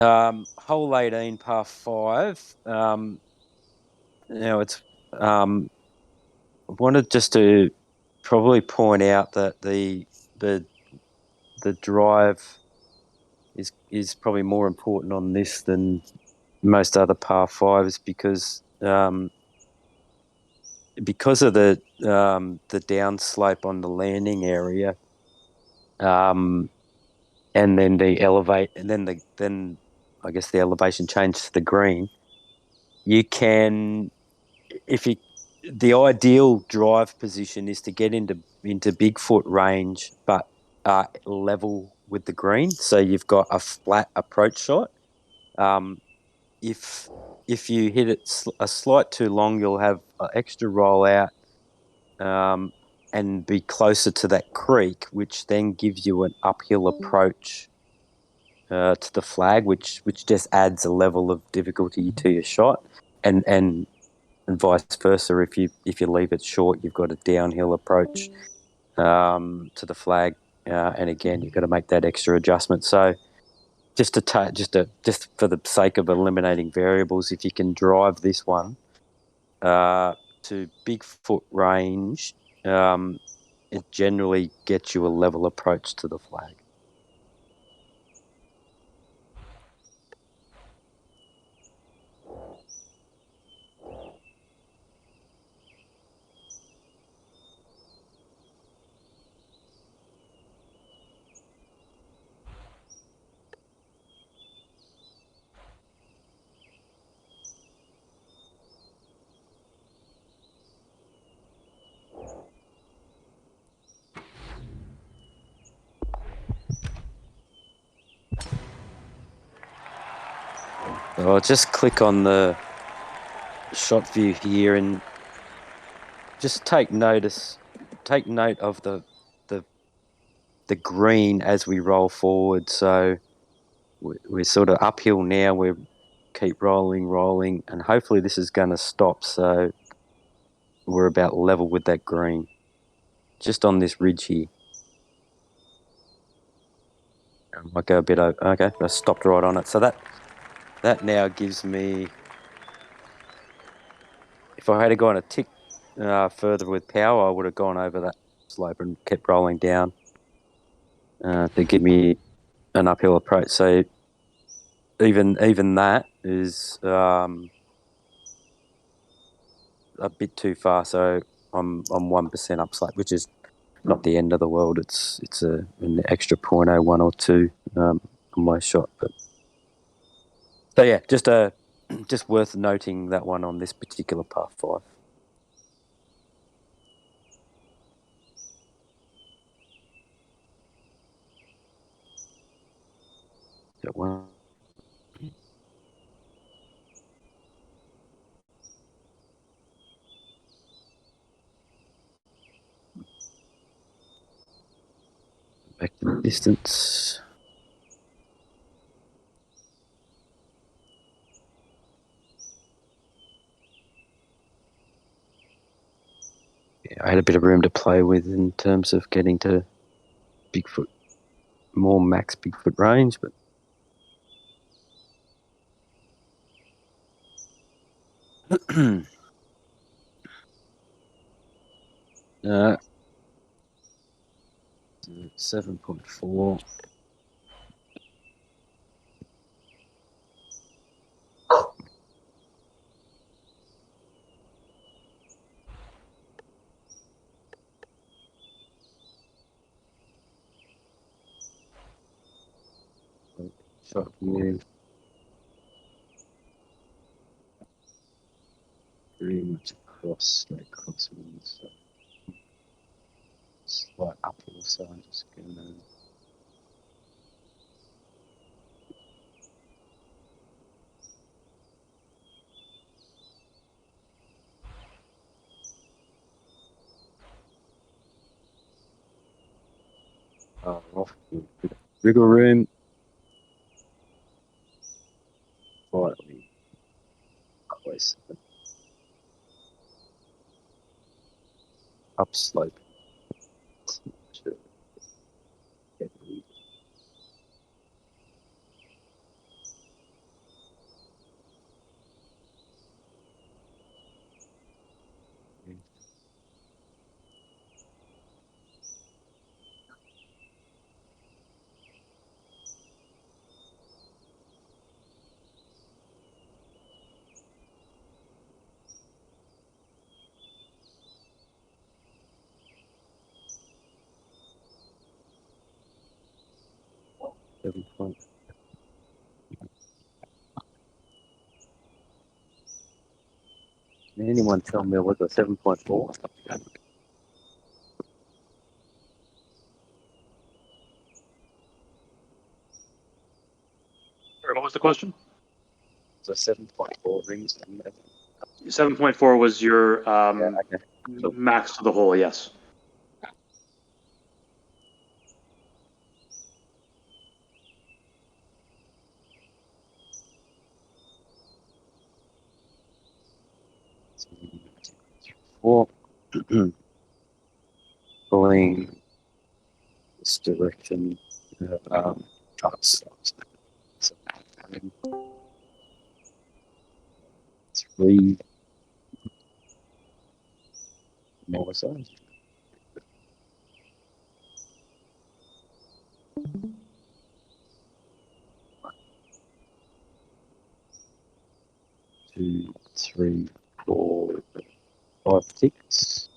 Hole 18, par 5. It's. I wanted just to probably point out that the the drive is probably more important on this than most other par fives because of the downslope on the landing area, and then then I guess the elevation change to the green. You can if you the ideal drive position is to get into Bigfoot range, but level with the green, so you've got a flat approach shot. Um, if if you hit it a slight too long, you'll have an extra roll out, and be closer to that creek, which then gives you an uphill approach to the flag, which just adds a level of difficulty to your shot, and vice versa. If you leave it short, you've got a downhill approach to the flag, and again you've got to make that extra adjustment. So just for the sake of eliminating variables, if you can drive this one to Bigfoot range, it generally gets you a level approach to the flag. So I'll just click on the shot view here and just take note of the the green as we roll forward. So we're sort of uphill now. We keep rolling, and hopefully this is going to stop. So we're about level with that green, just on this ridge here. I might go a bit over. Okay, I stopped right on it. So that now gives me, if I had gone a tick further with power, I would have gone over that slope and kept rolling down to give me an uphill approach. So even that is a bit too far. So I'm 1% upslope, which is not the end of the world. It's an extra 0.01 or 2 on my shot. But so yeah, just worth noting that one on this particular par 5. That one. Back to the distance. Yeah, I had a bit of room to play with in terms of getting to Bigfoot, more max Bigfoot range, but uh, 7.4. Shot view. Pretty much straight across with so slight uphill, so I'm just gonna. Off a bit of wriggle room, slightly close upslope. 7 point. Can anyone tell me what the 7.4? Sorry, what was the question? So 7.4 rings. 7.4 was your Okay. Cool. max to the hole, yes. Four. Pulling this direction. Trucks. So, 3 more size. 2, 3, 4, 5, 6.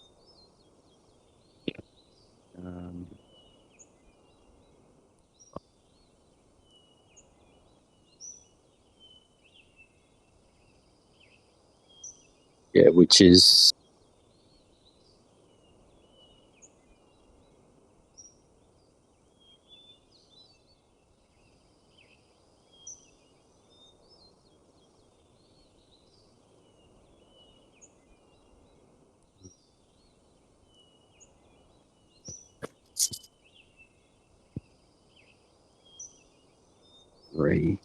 Yeah, which is three.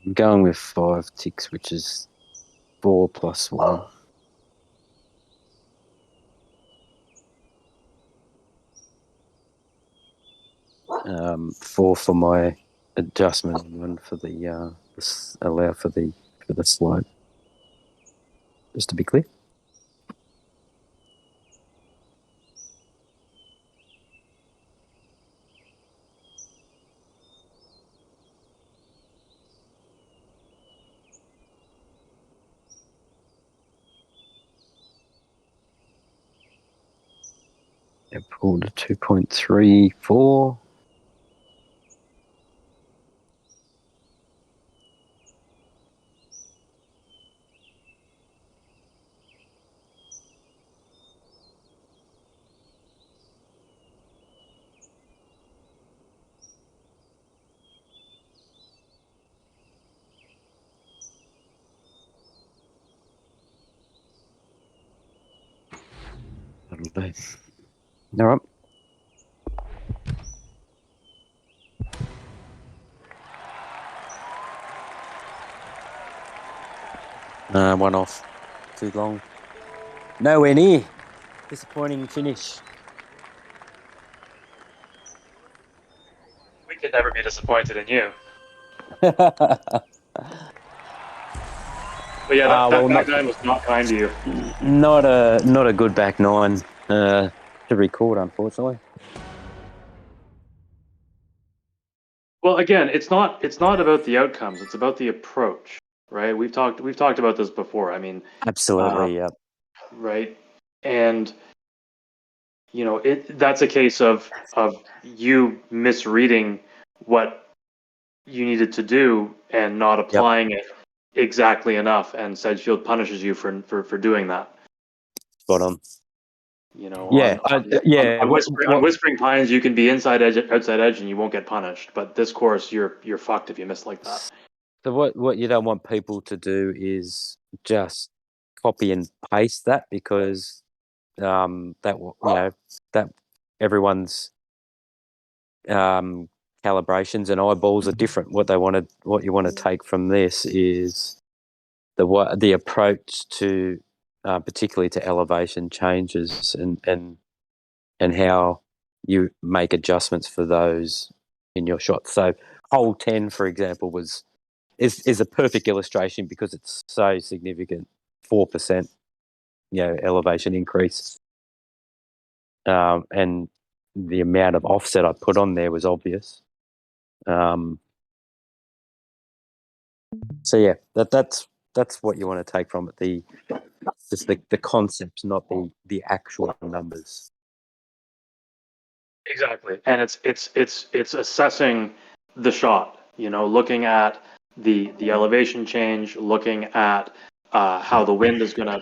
I'm going with 5 ticks, which is 4 plus 1. 4 for my adjustment and 1 for the allow for the slope. Just to be clear. I pulled a 2.34. That'll do. All right. One off. Too long. Nowhere near. Disappointing finish. We could never be disappointed in you. But yeah, that back nine was not kind to you. Not a good back nine to record, unfortunately. Well, again, it's not about the outcomes; it's about the approach, right? We've talked about this before. I mean, Absolutely, yeah. right, and you know, that's a case of you misreading what you needed to do and not Yep. applying it exactly enough, and Sedgefield punishes you for doing that. Spot on. You know, Yeah, on Whispering Pines, you can be inside edge, outside edge, and you won't get punished. But this course, you're fucked if you miss like that. So what you don't want people to do is just copy and paste that, because that that everyone's calibrations and eyeballs are different. What you want to take from this is the approach to, particularly to elevation changes, and how you make adjustments for those in your shot. So hole 10, for example, is a perfect illustration because it's so significant, 4%, elevation increase, and the amount of offset I put on there was obvious. So yeah, that's what you want to take from it. Just the concepts, not the actual numbers. Exactly. And it's assessing the shot, looking at the elevation change, looking at how the wind is gonna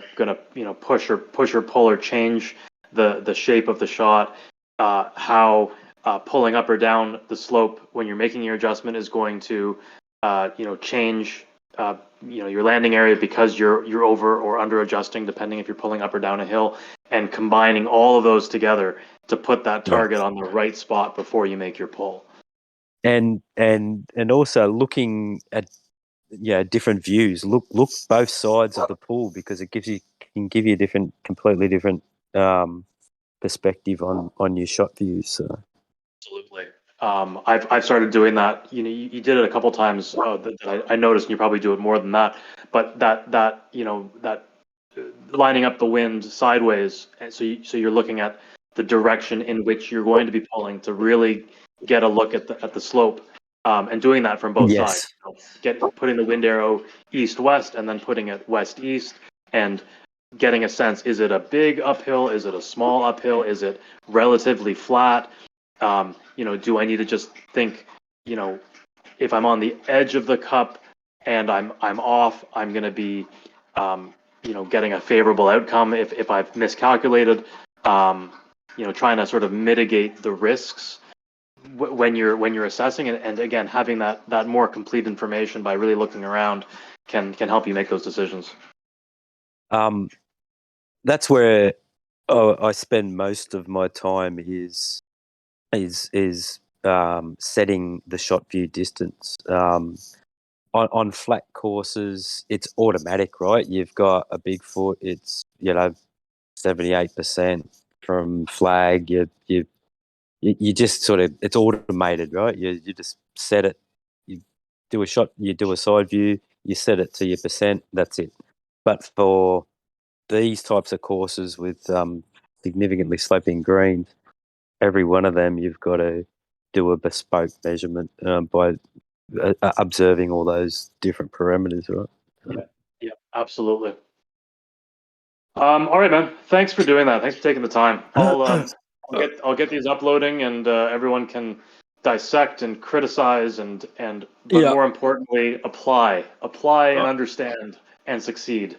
push or pull or change the shape of the shot, how pulling up or down the slope when you're making your adjustment is going to change your landing area because you're over or under adjusting depending if you're pulling up or down a hill, and combining all of those together to put that Yeah. target on the right spot before you make your pull. And also looking at different views. Look both sides of the pool, because it can give you a completely different perspective on your shot views. So. Absolutely. I've started doing that. You did it a couple times that I noticed, and you probably do it more than that. But that lining up the wind sideways, and so you're looking at the direction in which you're going to be pulling to really get a look at the slope, and doing that from both sides. Yes. Putting the wind arrow east west, and then putting it west east, and getting a sense: is it a big uphill? Is it a small uphill? Is it relatively flat? Do I need to just think, if I'm on the edge of the cup and I'm off, I'm going to be, getting a favorable outcome. If I've miscalculated, trying to sort of mitigate the risks when you're assessing it, and again, having that more complete information by really looking around can help you make those decisions. That's where I spend most of my time is setting the shot view distance. On flat courses, it's automatic, right? You've got a big foot. It's 78% from flag. You just sort of, it's automated, right? You just set it. You do a shot. You do a side view. You set it to your percent. That's it. But for these types of courses with significantly sloping greens, every one of them you've got to do a bespoke measurement by observing all those different parameters, right? Yeah, absolutely. All right, man. Thanks for doing that. Thanks for taking the time. I'll get these uploading, and everyone can dissect and criticize, but Yeah. more importantly, apply and understand and succeed.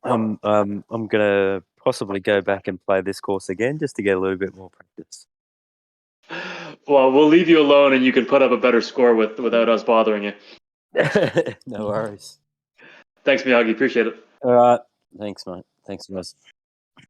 I'm gonna possibly go back and play this course again just to get a little bit more practice. Well, we'll leave you alone, and you can put up a better score without us bothering you. No worries. Thanks, Miyagi. Appreciate it. All right. Thanks, mate. Thanks, guys.